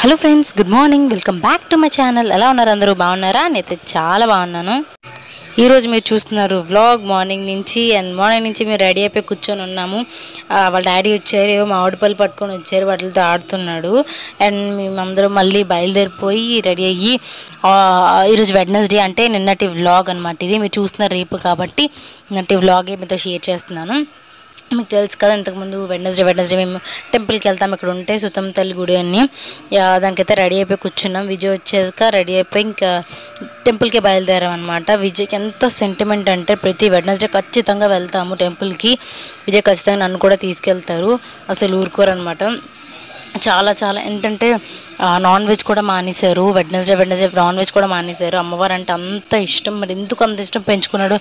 Hello friends, good morning. Welcome back to my channel. ఎలా ఉన్నారు అందరూ? బాగున్నారా? నేనైతే చాలా బాగున్నాను. ఈరోజు మీరు చూస్తున్నారు వ్లాగ్ మార్నింగ్ నుంచి. అండ్ మార్నింగ్ నుంచి మేము రెడీ అయిపోయి కూర్చొని ఉన్నాము. వాళ్ళ డాడీ వచ్చారు, ఏవో మామిడిపళ్ళు పట్టుకొని వచ్చారు, వాటితో ఆడుతున్నాడు. అండ్ మేమందరూ మళ్ళీ బయలుదేరిపోయి రెడీ అయ్యి ఈరోజు వెడ్నెస్డే అంటే నిన్నటి వ్లాగ్ అనమాట. ఇది మీరు చూస్తున్నారు రేపు కాబట్టి నిన్నటి వ్లాగే మీతో షేర్ చేస్తున్నాను. మీకు తెలుసు కదా, ఇంతకుముందు వెడ్నెస్డే మేము టెంపుల్కి వెళ్తాం. ఇక్కడ ఉంటే సుతం తల్లి గుడి అని, దానికైతే రెడీ అయిపోయి కూర్చున్నాం. విజయ్ వచ్చాక రెడీ అయిపోయి ఇంకా టెంపుల్కి బయలుదేరాం అనమాట. విజయ్కి ఎంత సెంటిమెంట్ అంటే ప్రతి వెడ్నెస్డే ఖచ్చితంగా వెళ్తాము టెంపుల్కి. విజయ్ ఖచ్చితంగా నన్ను కూడా తీసుకెళ్తారు, అసలు ఊరుకోరనమాట. చాలా చాలా ఏంటంటే నాన్ వెజ్ కూడా మానేశారు. వెడ్నెస్డే నాన్ వెజ్ కూడా మానేశారు. అమ్మవారు అంటే అంత ఇష్టం. మరి ఎందుకు అంత ఇష్టం పెంచుకున్నాడు,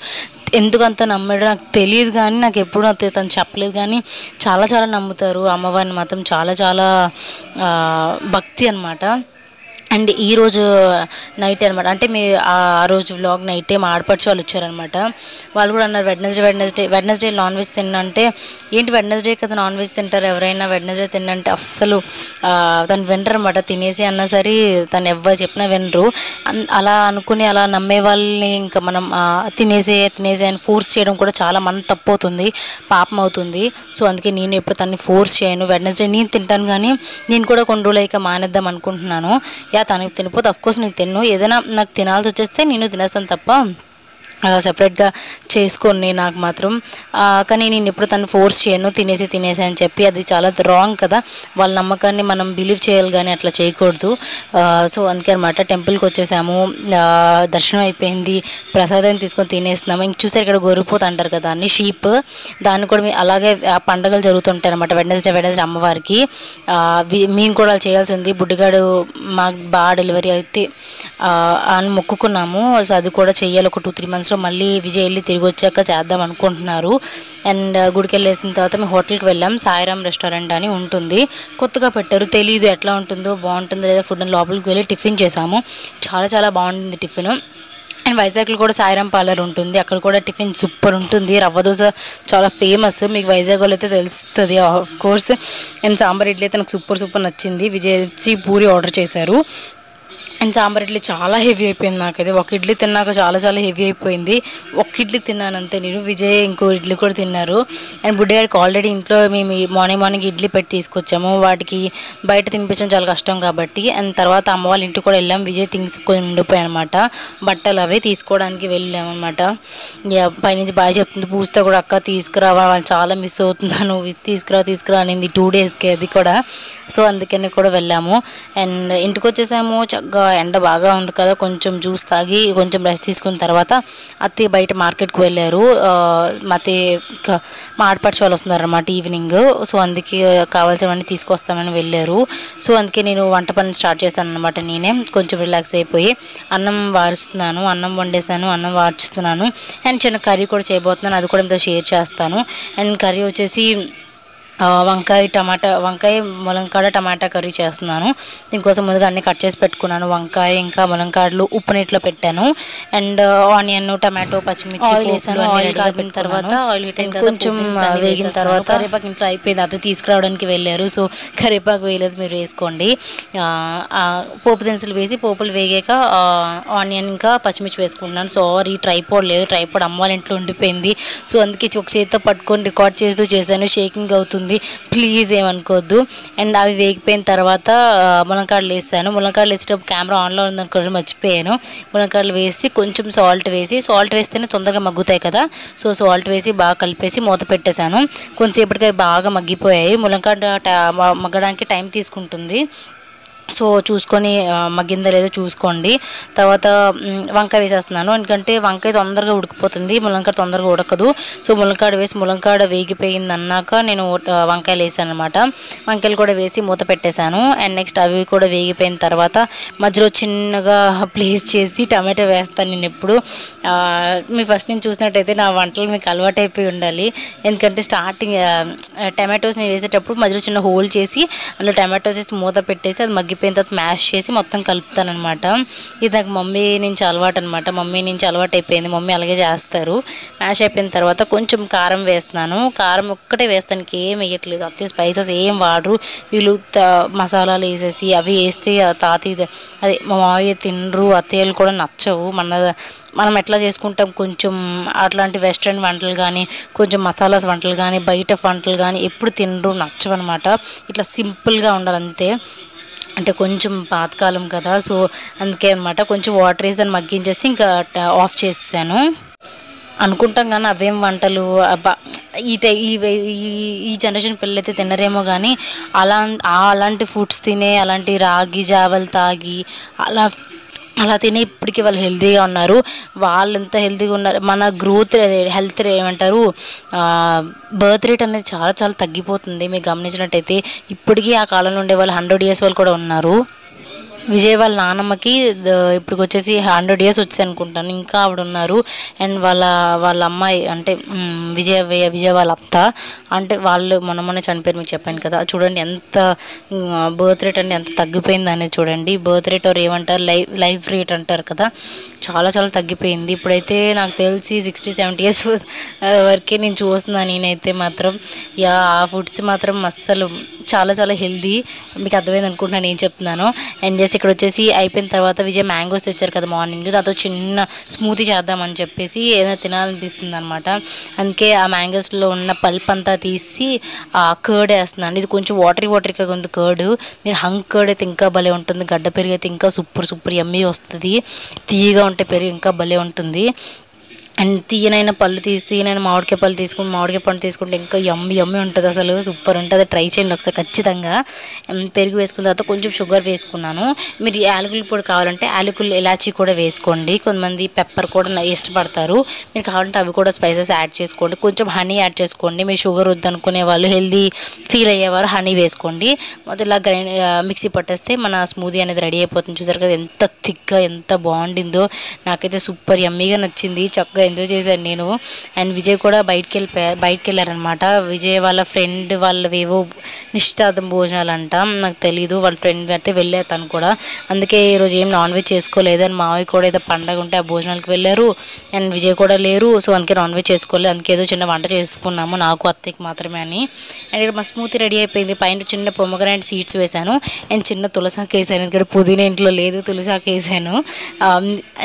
ఎందుకు అంత నమ్మాడు నాకు తెలియదు, కానీ నాకు ఎప్పుడు తను చెప్పలేదు. కానీ చాలా చాలా నమ్ముతారు అమ్మవారిని మాత్రం. చాలా చాలా భక్తి అనమాట. అండ్ ఈరోజు నైట్ అనమాట, అంటే మీ ఆ రోజు వ్లాగ్ నైటే మా ఆడపడిచి వాళ్ళు వచ్చారనమాట. వాళ్ళు కూడా అన్నారు వెడ్నెస్డే నాన్ వెజ్ తిన్నంటే, ఏంటి వెడ్నెస్డే కదా నాన్ వెజ్ తింటారు ఎవరైనా, వెడ్నెస్డే తిన్నంటే అస్సలు తను వినరు అనమాట. తినేసి అన్నా సరే తను ఎవరు చెప్పినా వినరు. అలా అనుకుని అలా నమ్మే వాళ్ళని ఇంకా మనం తినేసే అని ఫోర్స్ చేయడం కూడా చాలా మన తప్పు అవుతుంది, పాపం అవుతుంది. సో అందుకే నేను ఎప్పుడు తనని ఫోర్స్ చేయను. వెడ్నెస్డే నేను తింటాను, కానీ నేను కూడా కొన్ని రోజులు ఇక మానేద్దాం అనుకుంటున్నాను. తనకి తినిపోతే అఫ్కోర్స్ నేను తిన్ను, ఏదైనా నాకు తినాల్సి వచ్చేస్తే నేను తినేస్తాను తప్ప సెపరేట్గా చేసుకొని నాకు మాత్రం. కానీ నేను ఎప్పుడు తను ఫోర్స్ చేయను తినేసి అని చెప్పి. అది చాలా రాంగ్ కదా, వాళ్ళ నమ్మకాన్ని మనం బిలీవ్ చేయాలి కానీ అట్లా చేయకూడదు. సో అందుకే అనమాట టెంపుల్కి వచ్చేసాము. దర్శనం అయిపోయింది, ప్రసాదం తీసుకొని తినేస్తున్నాము. ఇంక చూసారు ఇక్కడ గొర్రెపోత అంటారు కదా దాన్ని, షీప్, దాన్ని కూడా అలాగే పండుగలు జరుగుతుంటాయి అనమాట వెడ్నెస్డే అమ్మవారికి. మేము కూడా చేయాల్సి ఉంది. బుడ్డిగాడు మాకు బాగా డెలివరీ అయితే అని మొక్కుకున్నాము. సో అది కూడా చెయ్యాలి ఒక 2-3 months. మళ్ళీ విజయ్ వెళ్ళి తిరిగి వచ్చాక చేద్దాం అనుకుంటున్నారు. అండ్ గుడికి వెళ్ళేసిన తర్వాత మేము హోటల్కి వెళ్ళాం. సాయిరామ్ రెస్టారెంట్ అని ఉంటుంది, కొత్తగా పెట్టారు, తెలీదు ఎట్లా ఉంటుందో, బాగుంటుందో లేదా ఫుడ్ అని లోపలికి వెళ్ళి టిఫిన్ చేసాము. చాలా చాలా బాగుంటుంది టిఫిన్. అండ్ వైజాగ్లో కూడా సాయిరామ్ పార్లర్ ఉంటుంది, అక్కడ కూడా టిఫిన్ సూపర్ ఉంటుంది. రవ్వ దోశ చాలా ఫేమస్, మీకు వైజాగ్ వాళ్ళు అయితే తెలుస్తుంది of course. And sambar idli అయితే నాకు సూపర్ నచ్చింది. విజయ్ వచ్చి పూరి ఆర్డర్ చేశారు. అండ్ సాంబార్ ఇడ్లీ చాలా హెవీ అయిపోయింది నాకైతే. ఒక ఇడ్లీ తిన్నాక చాలా చాలా హెవీ అయిపోయింది. ఒక ఇడ్లీ తిన్నాను అంతే నేను. విజయ్ ఇంకో ఇడ్లీ కూడా తిన్నారు. అండ్ బుడ్డిగాడికి ఆల్రెడీ ఇంట్లో మేము మార్నింగ్ ఇడ్లీ పెట్టి తీసుకొచ్చాము, వాటికి బయట తినిపించడం చాలా కష్టం కాబట్టి. అండ్ తర్వాత అమ్మ వాళ్ళ ఇంటికి కూడా వెళ్ళాం. విజయ్ థింగ్స్ కొన్ని ఉండిపోయాయి అనమాట, బట్టలు అవే తీసుకోవడానికి వెళ్ళామన్నమాట. పైనుంచి బాగా చెప్తుంది, పూస్తే కూడా అక్క తీసుకురావా, వాళ్ళు చాలా మిస్ అవుతున్నాను, తీసుకురా అనింది 2 daysకి అది కూడా. సో అందుకని కూడా వెళ్ళాము. అండ్ ఇంటికి వచ్చేసాము. చక్కగా ఎండ బాగా ఉంది కదా, కొంచెం జ్యూస్ తాగి కొంచెం రెస్ట్ తీసుకున్న తర్వాత అత్తయ్య బయట మార్కెట్కి వెళ్ళారు. మా ఆడపడిచి వాళ్ళు వస్తున్నారు అన్నమాట ఈవినింగ్. సో అందుకే కావాల్సినవన్నీ తీసుకొస్తామని వెళ్ళారు. సో అందుకే నేను వంట పని స్టార్ట్ చేశాను అనమాట. నేనే కొంచెం రిలాక్స్ అయిపోయి అన్నం వండేసాను, అన్నం వార్చుతున్నాను. అండ్ చిన్న కర్రీ కూడా చేయబోతున్నాను, అది కూడా మీతో షేర్ చేస్తాను. అండ్ కర్రీ వచ్చేసి వంకాయ ములంకాడ టమాటా కర్రీ చేస్తున్నాను. దీనికోసం ముందుగా అన్నీ కట్ చేసి పెట్టుకున్నాను. వంకాయ ఇంకా ములంకాడలు ఉప్పు నీటిలో పెట్టాను. అండ్ ఆనియన్, టమాటో, పచ్చిమిర్చి వేసాను. ఆయిల్ కాగిన తర్వాత కొంచెం వేగిన తర్వాత కరివేపాకు ఇంట్లో అయిపోయింది, అది తీసుకురావడానికి వెళ్ళారు. సో కరివేపాకు వేయలేదు, మీరు వేసుకోండి. పోపు దినుసులు వేసి పోపులు వేగాక ఆనియన్ ఇంకా పచ్చిమిర్చి వేసుకుంటున్నాను. సారీ ట్రైపోడ్ లేదు, ట్రైపోడ్ అమ్మ వాళ్ళ ఇంట్లో ఉండిపోయింది. సో అందుకే ఒక చేతితో పట్టుకొని రికార్డ్ చేస్తూ చేశాను, షేకింగ్ అవుతుంది, ప్లీజ్ ఏమనుకోవద్దు. అండ్ అవి వేగిపోయిన తర్వాత ములంకాడలు వేసేటప్పుడు కెమెరా ఆన్లో ఉందనుకోవడం మర్చిపోయాను. ములంకాడలు వేసి కొంచెం సాల్ట్ వేస్తేనే తొందరగా మగ్గుతాయి కదా. సో సాల్ట్ వేసి బాగా కలిపేసి మూత పెట్టేశాను. కొంతసేపటికి బాగా మగ్గిపోయాయి. ములంకాడ మగ్గడానికి టైం తీసుకుంటుంది, సో చూసుకొని మగ్గిందో లేదో చూసుకోండి. తర్వాత వంకాయ వేసేస్తున్నాను, ఎందుకంటే వంకాయ తొందరగా ఉడికిపోతుంది, ములంకాడ తొందరగా ఉడకదు. సో ములంకాడ వేగిపోయింది అన్నాక నేను వంకాయలు వేసాను అనమాట. వంకాయలు కూడా వేసి మూత పెట్టేశాను. అండ్ నెక్స్ట్ అవి కూడా వేగిపోయిన తర్వాత మధ్యలో చిన్నగా ప్లేస్ చేసి టమాటో వేస్తాను నేను ఎప్పుడు. మీరు ఫస్ట్ నుంచి చూసినట్టయితే నా వంటలు మీకు అలవాటు అయిపోయి ఉండాలి, ఎందుకంటే స్టార్టింగ్ టమాటోస్ని వేసేటప్పుడు మధ్యలో చిన్న హోల్ చేసి అందులో టమాటోస్ వేసి మూత పెట్టేసి అది అయిపోయిన తర్వాత మ్యాష్ చేసి మొత్తం కలుపుతాను అనమాట. ఇది నాకు మమ్మీ నుంచి అలవాటు అనమాట. మమ్మీ నుంచి అలవాటు అయిపోయింది, మమ్మీ అలాగే చేస్తారు. మ్యాష్ అయిపోయిన తర్వాత కొంచెం కారం వేస్తున్నాను. కారం ఒక్కటే వేస్తాను, ఏం వేయట్లేదు. అత్తయ్య స్పైసెస్ ఏం వాడరు. వీళ్ళు మసాలాలు వేసేసి అవి వేస్తే తాతయ్య అదే మా మావయ్య తినరు, అత్తయ్యలు కూడా నచ్చవు. మనం ఎట్లా చేసుకుంటాం కొంచెం అట్లాంటి వెస్ట్రన్ వంటలు కానీ కొంచెం మసాలాస్ వంటలు కానీ బయట వంటలు కానీ ఎప్పుడు తినరు, నచ్చవు అనమాట. ఇట్లా సింపుల్గా ఉండాలి అంతే. అంటే కొంచెం పాతకాలం కదా, సో అందుకే అనమాట కొంచెం వాటర్ వేసి దాన్ని మగ్గించేసి ఇంకా ఆఫ్ చేసాను. అనుకుంటాం కానీ అవేం వంటలు అబ్బా ఈ జనరేషన్ పిల్లలు అయితే తినరేమో కానీ అలాంటి ఫుడ్స్ తినే, అలాంటి రాగి జావలు తాగి అలా తిని ఇప్పటికీ వాళ్ళు హెల్తీగా ఉన్నారు. వాళ్ళు ఎంత హెల్తీగా ఉన్నారు, మన గ్రోత్ హెల్త్ ఏమంటారు బర్త్ రేట్ అనేది చాలా చాలా తగ్గిపోతుంది. మీరు గమనించినట్టయితే ఇప్పటికీ ఆ కాలంలో ఉండే వాళ్ళు 100 years వాళ్ళు కూడా ఉన్నారు. విజయ్ వాళ్ళ నాన్నమ్మకి ఇప్పుడు వచ్చేసి 100 years వచ్చాయి అనుకుంటాను, ఇంకా ఆవిడ ఉన్నారు. అండ్ వాళ్ళ అమ్మాయి అంటే విజయ్ వాళ్ళ అత్త అంటే వాళ్ళు మొన్న చనిపోయారు, మీకు చెప్పాను కదా. చూడండి ఎంత బర్త్ రేట్ అంటే ఎంత తగ్గిపోయింది అనేది చూడండి. బర్త్ రేట్ ఏమంటారు లైఫ్ రేట్ అంటారు కదా, చాలా చాలా తగ్గిపోయింది. ఇప్పుడైతే నాకు తెలిసి 60-70 years వరకే నేను చూస్తున్నాను నేనైతే మాత్రం. ఆ ఫుడ్స్ మాత్రం అస్సలు చాలా చాలా హెల్దీ. మీకు అర్థమైంది అనుకుంటున్నాను నేను చెప్తున్నాను. అండ్ జస్ట్ ఇక్కడ వచ్చేసి అయిపోయిన తర్వాత విజయ్ మ్యాంగోస్ తెచ్చారు కదా మార్నింగ్, దాంతో చిన్న స్మూతీ చేద్దామని చెప్పేసి ఏదైనా తినాలనిపిస్తుంది అనమాట. అందుకే ఆ మ్యాంగోస్లో ఉన్న పల్ప్ అంతా తీసి కర్డ్ వేస్తున్నాను. ఇది కొంచెం వాటరీగా ఉంది కర్డ్. మీరు హంగ్ కర్డ్ అయితే ఇంకా భలే ఉంటుంది, గడ్డ పెరుగు అయితే ఇంకా సూపర్ యమ్మీ వస్తుంది. తీయగా ఉంటే పెరుగు ఇంకా భలే ఉంటుంది. అండ్ తీయనైన మామిడికాయ పళ్ళు తీసుకుని మామిడికాయ పండు తీసుకుంటే ఇంకా యమ్మీ ఉంటుంది, అసలు సూపర్ ఉంటుంది. ట్రై చేయండి ఒకసారి ఖచ్చితంగా. పెరుగు వేసుకున్న తర్వాత కొంచెం షుగర్ వేసుకున్నాను. మీరు యాలకుల పొడి కావాలంటే యాలకులు ఇలాచీ కూడా వేసుకోండి. కొంతమంది పెప్పర్ కూడా ఇష్టపడతారు, మీరు కావాలంటే అవి కూడా స్పైసెస్ యాడ్ చేసుకోండి. కొంచెం హనీ యాడ్ చేసుకోండి. మీరు షుగర్ వద్దనుకునే వాళ్ళు, హెల్దీ ఫీల్ అయ్యేవారు హనీ వేసుకోండి. మొదలు ఇలా మిక్సీ పట్టేస్తే మన స్మూదీ అనేది రెడీ అయిపోతుంది. చూసారు కదా ఎంత థిక్గా ఎంత బాగుండిందో, నాకైతే సూపర్ యమ్మీగా నచ్చింది. చక్కగా ఎంజాయ్ చేశాను నేను. అండ్ విజయ్ కూడా బయటికి వెళ్ళారనమాట. విజయ్ వాళ్ళ ఫ్రెండ్ వాళ్ళవేవో నిశ్చితార్థం భోజనాలు అంట, నాకు తెలీదు. వాళ్ళ ఫ్రెండ్ అయితే వెళ్ళారు తను కూడా. అందుకే ఈరోజు ఏం నాన్ వెజ్ చేసుకోలేదు. అండ్ మావయ్య కూడా ఏదో పండగ ఉంటే ఆ భోజనాలకు వెళ్ళారు. అండ్ విజయ్ కూడా లేరు, సో అందుకే నాన్ వెజ్ చేసుకోలేదు. అందుకే ఏదో చిన్న వంట చేసుకున్నాము నాకు అత్తయ్యకి మాత్రమే అని. అండ్ ఇక్కడ మా స్మూతీ రెడీ అయిపోయింది. పైన చిన్న పొమగ్రానైట్ సీడ్స్ వేసాను అండ్ చిన్న తులసాకు వేసాను. ఎందుకంటే పుదీనా ఇంట్లో లేదు, తులసాకు వేసాను.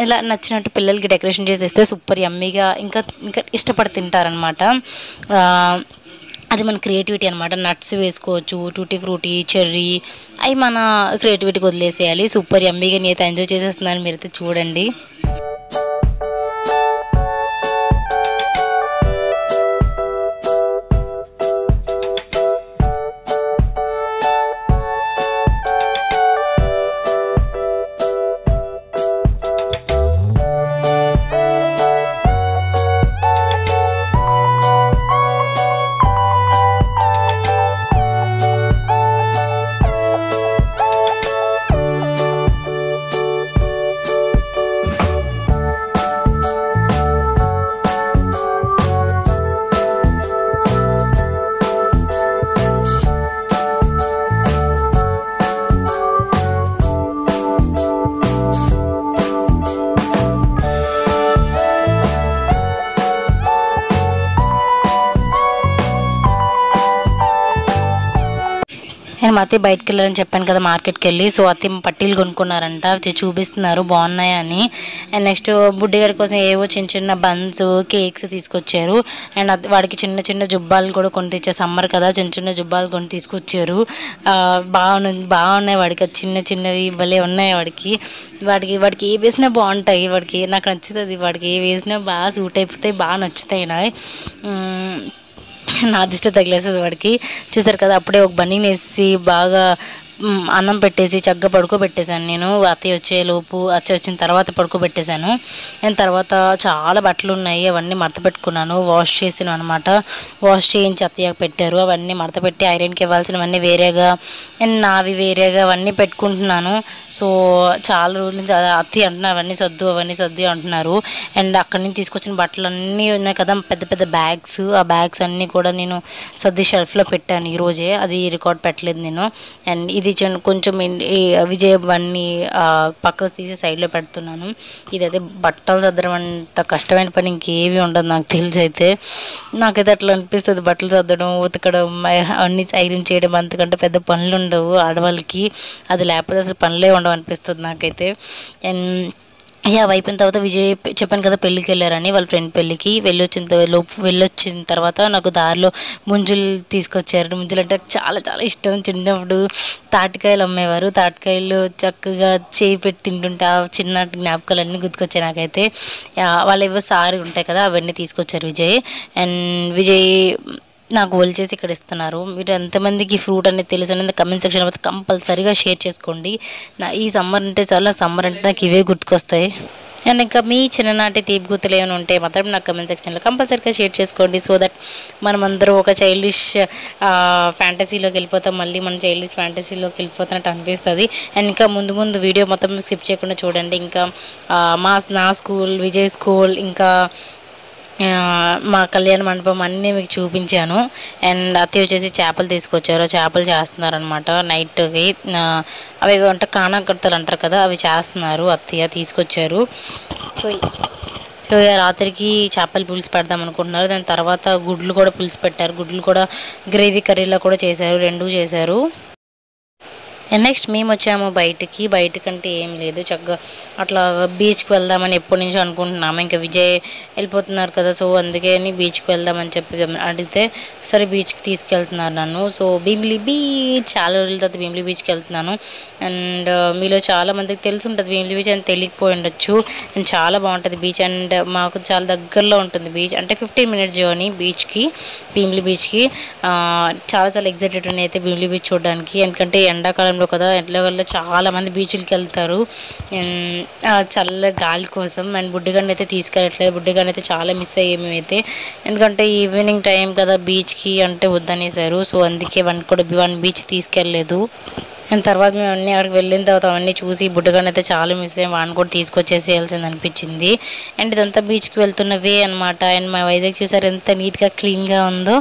ఇలా నచ్చినట్టు పిల్లలకి డెకరేషన్ చేసేస్తే సూపర్ యమ్మీగా ఇంకా ఇష్టపడి తింటారనమాట. అది మన క్రియేటివిటీ అనమాట. నట్స్ వేసుకోవచ్చు, టూటీ ఫ్రూటీ, చెర్రీ, అవి మన క్రియేటివిటీకి వదిలేసేయాలి. సూపర్ యమ్మీగా నేనైతే ఎంజాయ్ చేసేస్తున్నాను, మీరైతే చూడండి. నేను మా అత్తయ్య బయటకు వెళ్ళాలని చెప్పాను కదా మార్కెట్కి వెళ్ళి. సో అత్తయ్య పట్టీలు కొనుక్కున్నారంట, చూపిస్తున్నారు బాగున్నాయని. అండ్ నెక్స్ట్ బుడ్డిగాడి కోసం ఏవో చిన్న చిన్న బన్స్, కేక్స్ తీసుకొచ్చారు. అండ్ వాడికి చిన్న చిన్న జుబ్బాలు కూడా కొని తెచ్చారు. సమ్మర్ కదా, చిన్న చిన్న జుబ్బాలు కొని తీసుకొచ్చారు. బాగున్నాయి వాడికి, చిన్న చిన్నవి భలే ఉన్నాయి వాడికి ఏ వేసినా బాగుంటాయి. వాడికి నాకు నచ్చుతుంది, వాడికి ఏ వేసినా బాగా సూట్ అయిపోతాయి, బాగా నచ్చుతాయి. నా దిష్టి తగిలేస్తుంది వాడికి. చూసారు కదా, అప్పుడే ఒక బన్నీని వేసి బాగా అన్నం పెట్టేసి చక్కగా పడుకోబెట్టేశాను నేను. అత్తయ్య వచ్చిన తర్వాత పడుకోబెట్టేశాను. అండ్ తర్వాత చాలా బట్టలు ఉన్నాయి, అవన్నీ మడత పెట్టుకున్నాను, వాష్ చేసాను అనమాట. వాష్ చేయించి అత్తయ్యకి పెట్టారు. అవన్నీ మడత పెట్టి ఐరన్కి ఇవ్వాల్సినవన్నీ వేరేగా అండ్ నావి వేరేగా అవన్నీ పెట్టుకుంటున్నాను. సో చాలా రోజుల నుంచి అత్తయ్య అంటున్నారు అవన్నీ సర్దు అంటున్నారు. అండ్ అక్కడి నుంచి తీసుకొచ్చిన బట్టలు అన్నీ ఉన్నాయి కదా, పెద్ద పెద్ద బ్యాగ్స్. ఆ బ్యాగ్స్ అన్నీ కూడా నేను సర్ది షెల్ఫ్లో పెట్టాను ఈరోజే, అది రికార్డ్ పెట్టలేదు నేను. అండ్ ఇది ఇది కొంచెం ఈ విజయ్ బండిని పక్కకు తీసి సైడ్లో పెడుతున్నాను. ఇదైతే బట్టలు సర్దడం అంత కష్టమైన పని ఇంకేమీ ఉండదు నాకు తెలిసి అయితే. నాకైతే అట్లా అనిపిస్తుంది, బట్టలు సర్దడం, ఉతకడం, అన్ని ఐరన్ చేయడం అంతకంటే పెద్ద పనులు ఉండవు ఆడవాళ్ళకి. అది లేకపోతే అసలు పనులే ఉండవు అనిపిస్తుంది నాకైతే. అండ్ అయిపోయిన తర్వాత విజయ్ చెప్పాను కదా పెళ్ళికి వెళ్ళారని, వాళ్ళ ఫ్రెండ్ పెళ్ళికి వెళ్ళొచ్చిన తర్వాత నాకు దారిలో ముంజులు తీసుకొచ్చారు. ముంజులు అంటే చాలా చాలా ఇష్టం. చిన్నప్పుడు తాటికాయలు అమ్మేవారు, తాటికాయలు చక్కగా చేయి పెట్టి తింటుంటే ఆ చిన్నటి జ్ఞాపకాలు అన్నీ గుర్తుకొచ్చాయి నాకైతే. వాళ్ళు ఏవో సారీ ఉంటాయి కదా అవన్నీ తీసుకొచ్చారు విజయ్. అండ్ విజయ్ నాకు ఒలిచేసి ఇక్కడ ఇస్తున్నారు. మీరు ఎంతమందికి ఫ్రూట్ అనేది తెలుసు అనేది కమెంట్ సెక్షన్లో అయితే కంపల్సరీగా షేర్ చేసుకోండి. ఈ సమ్మర్ అంటే చాలా, సమ్మర్ అంటే నాకు ఇవే గుర్తుకొస్తాయి. అండ్ ఇంకా మీ చిన్ననాటి తీపి గుర్తులు ఏమైనా ఉంటే మాత్రం నాకు కమెంట్ సెక్షన్లో కంపల్సరీగా షేర్ చేసుకోండి. సో దట్ మనమందరూ ఒక చైల్డిష్ ఫ్యాంటసీలోకి వెళ్ళిపోతాం, మళ్ళీ మన చైల్డిష్ ఫ్యాంటసీలోకి వెళ్ళిపోతున్నట్టు అనిపిస్తుంది. అండ్ ఇంకా ముందు ముందు వీడియో మొత్తం స్కిప్ చేయకుండా చూడండి. ఇంకా నా స్కూల్, విజయ్ స్కూల్, ఇంకా మా కళ్యాణ మండపం అన్నీ మీకు చూపించాను. అండ్ అత్తయ్య వచ్చేసి చేపలు తీసుకొచ్చారు, చేపలు చేస్తున్నారనమాట నైట్కి. అవి అంటే కానాకర్తలు అంటారు కదా, అవి చేస్తున్నారు. అత్తయ్య తీసుకొచ్చారు. సో రాత్రికి చేపలు పులుసు పెడదాం అనుకుంటున్నారు. దాని తర్వాత గుడ్లు కూడా పులుసు పెట్టారు. గుడ్లు కూడా గ్రేవీ కర్రీలా కూడా చేశారు, రెండూ చేశారు. అండ్ నెక్స్ట్ మేము వచ్చాము బయటకంటే ఏం లేదు, చక్కగా అట్లా బీచ్కి వెళ్దామని ఎప్పటి నుంచో అనుకుంటున్నాము. ఇంకా విజయ్ వెళ్ళిపోతున్నారు కదా, సో అందుకని బీచ్కి వెళ్దామని చెప్పి అడిగితే సరే బీచ్కి తీసుకెళ్తున్నారు నన్ను. సో భీమిలి బీచ్, చాలా రోజుల తర్వాత భీమిలి బీచ్కి వెళ్తున్నాను. అండ్ మీలో చాలా మందికి తెలిసి ఉంటుంది భీమిలి బీచ్ అని, తెలియకపోయి ఉండొచ్చు. అండ్ చాలా బాగుంటుంది బీచ్. అండ్ మాకు చాలా దగ్గరలో ఉంటుంది బీచ్, అంటే 15 minutes జర్నీ భీమిలి బీచ్కి. చాలా చాలా ఎగ్జైటెడ్ ఉన్నాయి అయితే భీమిలి బీచ్ చూడడానికి. ఎందుకంటే ఎండాకాలం కదా, ఎండాకాలంలో చాలా మంది బీచ్లకి వెళ్తారు చల్ల గాలి కోసం. అండ్ బుడ్డిగాడిని అయితే తీసుకెళ్ళట్లేదు, బుడ్డిగాడిని అయితే చాలా మిస్ అయ్యాయి మేమైతే. ఎందుకంటే ఈవినింగ్ టైం కదా బీచ్కి అంటే వద్దనేసారు. సో అందుకే వన్ బీచ్ తీసుకెళ్ళలేదు. అండ్ తర్వాత మేము అన్నీ అక్కడికి వెళ్ళిన తర్వాత అవన్నీ చూసి బుడ్డగాని అయితే చాలా మిస్ అయ్యాం, వాడిని కూడా తీసుకొచ్చేసేయాల్సింది అనిపించింది. అండ్ ఇదంతా బీచ్కి వెళ్తున్న వే అనమాట. అండ్ మా వైజాగ్ చూసారు ఎంత నీట్గా క్లీన్గా ఉందో.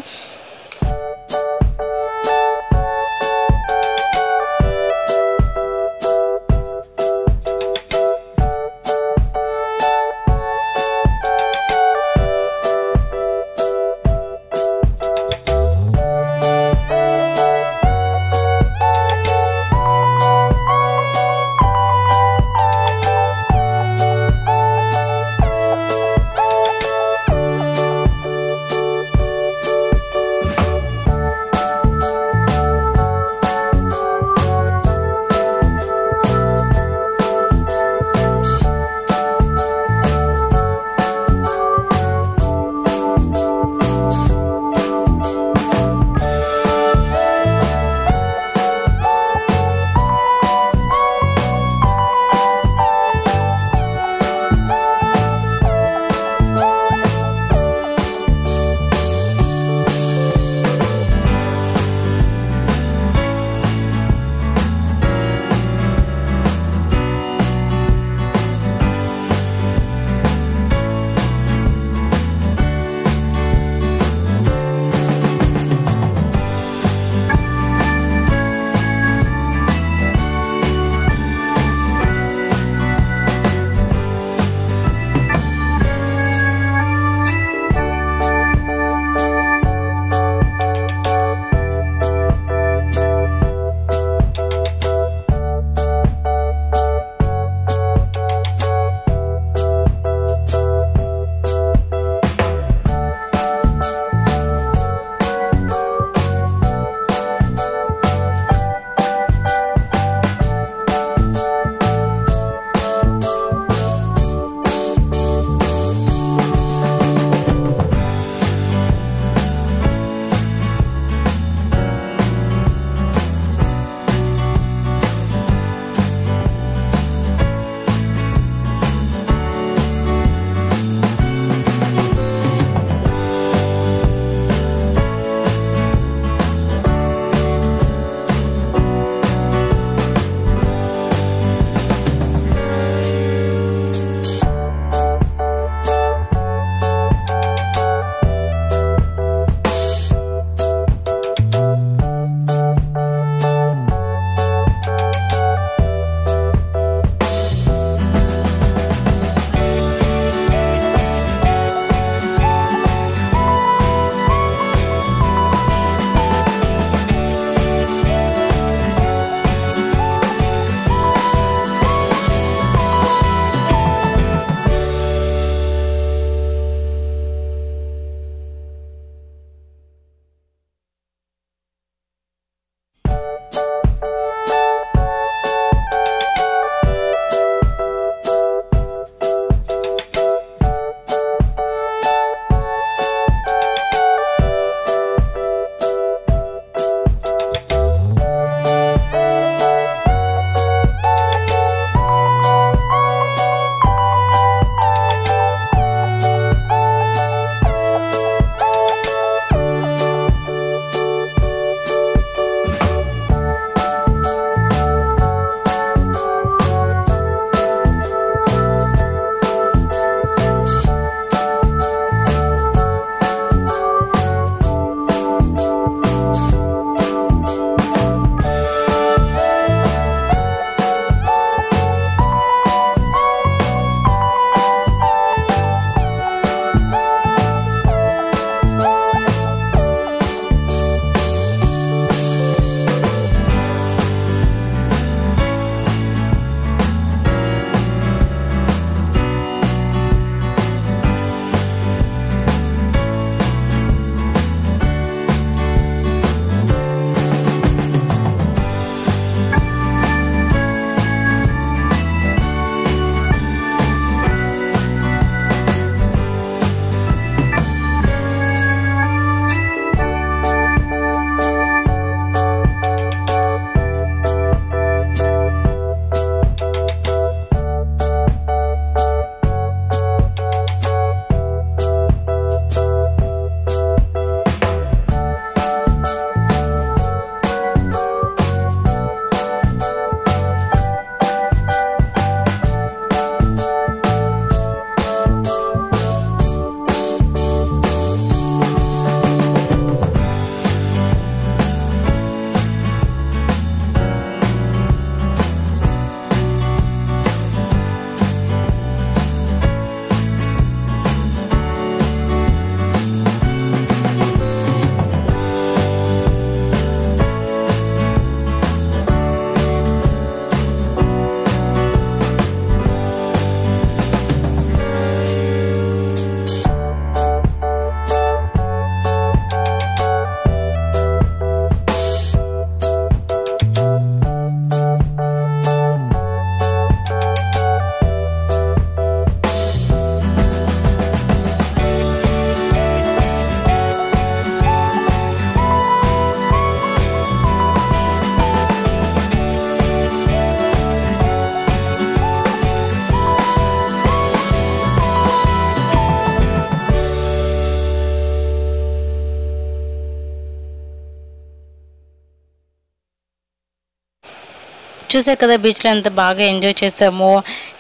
చూసారు కదా బీచ్లో ఎంత బాగా ఎంజాయ్ చేసామో.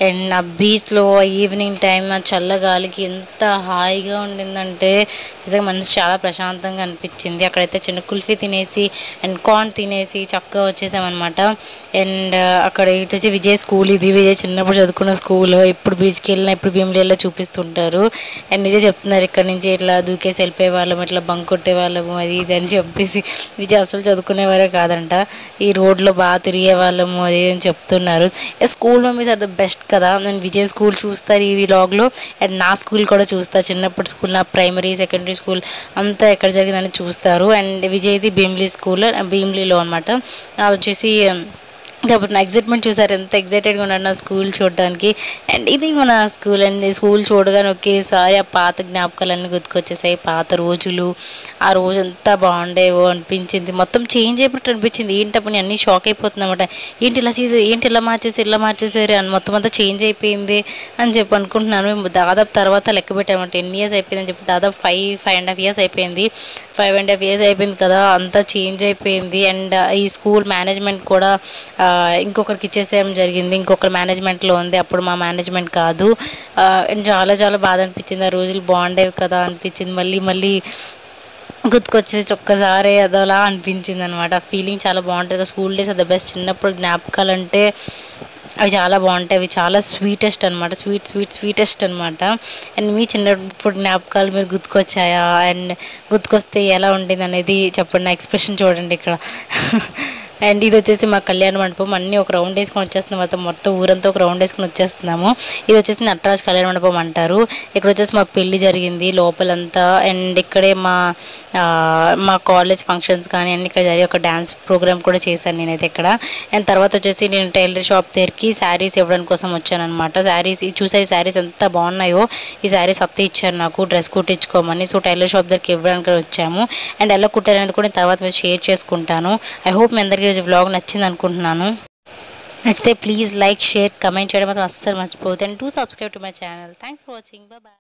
అండ్ ఆ బీచ్లో ఈవినింగ్ టైం ఆ చల్లగాలికి ఎంత హాయిగా ఉండిందంటే నిజంగా మనసు చాలా ప్రశాంతంగా అనిపించింది. అక్కడైతే చిన్న కుల్ఫీ తినేసి అండ్ కార్న్ తినేసి చక్కగా వచ్చేసామన్నమాట. అండ్ అక్కడ ఇటు వచ్చి విజయ్ స్కూల్, ఇది విజయ్ చిన్నప్పుడు చదువుకున్న స్కూల్. ఎప్పుడు బీచ్కి వెళ్ళినా ఇప్పుడు భీమిలీలో చూపిస్తుంటారు. అండ్ నిజే చెప్తున్నారు ఇక్కడ నుంచి ఇట్లా దూకేసి వెళ్ళిపోయే వాళ్ళము, ఇట్లా బంక్ కొట్టే వాళ్ళము, అది ఇది అని చెప్పేసి. విజయ్ అసలు చదువుకునేవారే కాదంట, ఈ రోడ్లో బాగా తిరిగే వాళ్ళము అది అని చెప్తున్నారు. School memories are the best కదా. నేను విజయ్ స్కూల్ చూస్తారు ఈ వ్లాగ్లో, అండ్ నా స్కూల్ కూడా చూస్తారు. చిన్నప్పటి స్కూల్, నా ప్రైమరీ సెకండరీ స్కూల్ అంతా ఎక్కడ జరిగిందని చూస్తారు. అండ్ విజయ్ది భీమిలీ స్కూల్, భీమిలీలో అనమాట. అది వచ్చేసి కాబట్టి నా ఎగ్జైట్మెంట్ చూసారు, ఎంత ఎగ్జైటెడ్గా ఉన్నాడు నా స్కూల్ చూడడానికి. అండ్ ఇది మన స్కూల్ అండి. స్కూల్ చూడగానే ఒకేసారి ఆ పాత జ్ఞాపకాలన్నీ గుర్తుకొచ్చేసాయి, పాత రోజులు. ఆ రోజు ఎంత బాగుండేవో అనిపించింది. మొత్తం చేంజ్ అయిపోయినట్టు అనిపించింది. ఏంటప్పుడు అన్నీ షాక్ అయిపోతుంది అనమాట. ఏంటి ఇలా చేసారు, ఏంటి ఇలా మార్చేసారు అని, మొత్తం అంతా చేంజ్ అయిపోయింది అని చెప్పి అనుకుంటున్నాను. దాదాపు తర్వాత లెక్క పెట్టాము 10 years అయిపోయిందని చెప్పి, దాదాపు 5.5 years అయిపోయింది. 5.5 years అయిపోయింది కదా, అంతా చేంజ్ అయిపోయింది. అండ్ ఈ స్కూల్ మేనేజ్మెంట్ కూడా ఇంకొకరికి ఇచ్చేసేయడం జరిగింది. ఇంకొకరు మేనేజ్మెంట్లో ఉంది, అప్పుడు మా మేనేజ్మెంట్ కాదు. చాలా చాలా బాధ అనిపించింది. ఆ రోజులు బాగుండేవి కదా అనిపించింది. మళ్ళీ గుర్తుకొచ్చేసి ఒక్కసారి అదోలా అనిపించింది అనమాట. ఫీలింగ్ చాలా బాగుంటుంది. School days are the best. చిన్నప్పుడు జ్ఞాపకాలు అంటే అవి చాలా బాగుంటాయి. అవి చాలా స్వీటెస్ట్ అనమాట, స్వీటెస్ట్ అనమాట. అండ్ మీ చిన్నప్పుడు జ్ఞాపకాలు మీరు గుర్తుకొచ్చాయా? అండ్ గుర్తుకొస్తే ఎలా ఉండింది అనేది చెప్పండి. నా ఎక్స్ప్రెషన్ చూడండి ఇక్కడ. అండ్ ఇది వచ్చేసి మా కళ్యాణ మండపం. అన్నీ ఒక రౌండ్ వేసుకొని వచ్చేస్తున్నాం, మొత్తం ఊరంతా ఒక రౌండ్ వేసుకొని వచ్చేస్తున్నాము. ఇది వచ్చేసి నటరాజ్ కళ్యాణ మండపం అంటారు. ఇక్కడ వచ్చేసి మా పెళ్ళి జరిగింది లోపలంతా. అండ్ ఇక్కడే మా కాలేజ్ ఫంక్షన్స్ కానీ అన్ని ఇక్కడ జరిగి ఒక డ్యాన్స్ ప్రోగ్రామ్ కూడా చేశాను నేనైతే ఇక్కడ. అండ్ తర్వాత వచ్చేసి నేను టైలర్ షాప్ దగ్గరికి శారీస్ ఇవ్వడానికి కోసం వచ్చాను అనమాట. శారీస్ చూసే శారీస్ ఎంత బాగున్నాయో, ఈ శారీస్ అత్తే ఇచ్చారు నాకు డ్రెస్ కుట్టించుకోమని. సో టైలర్ షాప్ దగ్గరికి ఇవ్వడానికి వచ్చాము. అండ్ ఎలా కుట్టారనేది కూడా తర్వాత మీరు షేర్ చేసుకుంటాను. ఐ హోప్ మీ అందరికీ వ్లాగ్ నచ్చింది అనుకుంటున్నాను. నచ్చితే ప్లీజ్ లైక్, షేర్, కమెంట్ చేయడం మాత్రం అస్సలు మర్చిపోవద్దు. And do subscribe to my channel. Thanks for watching. Bye.